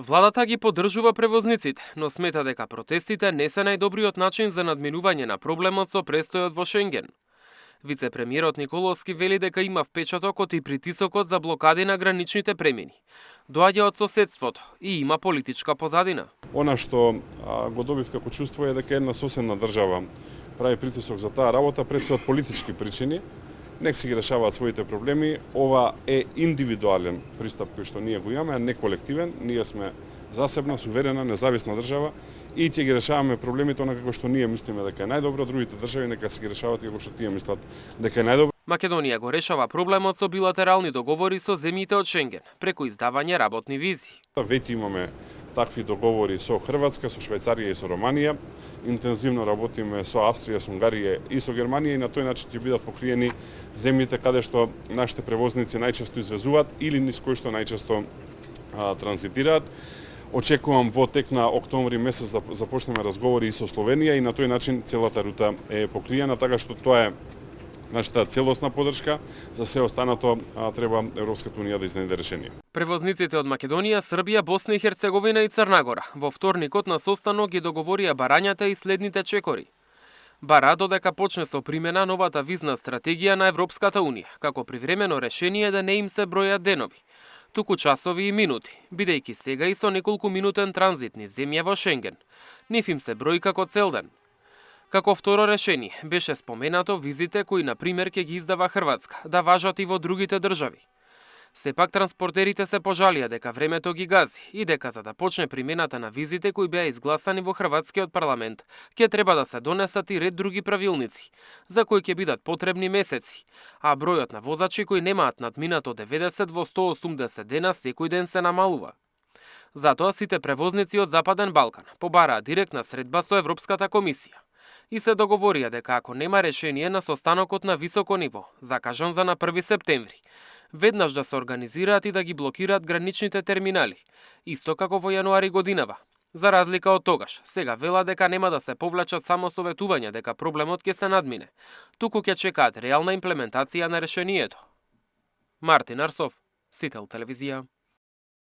Владата ги поддржува превозниците, но смета дека протестите не се најдобриот начин за надминување на проблемот со престојот во Шенген. Вице-премиерот Николовски вели дека има впечатокот и притисокот за блокади на граничните премини. Доаѓа од соседството и има политичка позадина. Она што го добив како чувство е дека една соседна држава прави притисок за таа работа пред се од политички причини. Нек си ги решаваат своите проблеми. Ова е индивидуален пристап кој што ние го имаме, а не колективен. Ние сме засебна, суверена, независна држава и ќе ги решаваме проблемите онака како што ние мислиме дека е најдобро, другите држави нека си ги решават како што тие мислат дека е најдобро. Македонија го решава проблемот со билатерални договори со земјите од Шенген, преку издавање работни визи. Веќе имаме такви договори со Хрватска, со Швајцарија и со Романија. Интензивно работиме со Австрија, со Унгарија и со Германија и на тој начин ќе бидат покриени земјите каде што нашите превозници најчесто извезуваат или низ кои што најчесто транзитираат. Очекувам во тек на октомври месец да започнеме разговори и со Словенија и на тој начин целата рута е покриена, така што тоа е нашата целосна поддршка. За се останато треба Европската унија да изнеде решение. Превозниците од Македонија, Србија, Босна и Херцеговина и Црна Гора во вторникот на состанок ги договорија барањата и следните чекори. Бара додека почне со примена новата визна стратегија на Европската унија, како привремено решение да не им се бројат денови, туку часови и минути, бидејќи сега и со неколку минутен транзит низ земја во Шенген, нив им се брои како цел ден. Како второ решение беше споменато визите кои на пример ќе ги издава Хрватска да важат и во другите држави. Сепак транспортерите се пожалија дека времето ги гази и дека за да почне примената на визите кои беа изгласани во Хрватскиот парламент, ќе треба да се донесат и ред други правилници, за кои ќе бидат потребни месеци, а бројот на возачи кои немаат надминато 90 во 180 дена секој ден се намалува. Затоа сите превозници од Западен Балкан побараа директна средба со Европската комисија и се договорија дека ако нема решение на состанокот на високо ниво, закажан за на 1 септември, веднаш да се организираат и да ги блокираат граничните терминали, исто како во јануари годинава. За разлика од тогаш, сега вела дека нема да се повлечат само советувања дека проблемот ќе се надмине, туку ќе чекаат реална имплементација на решението. Мартин Арсов, Сител телевизија.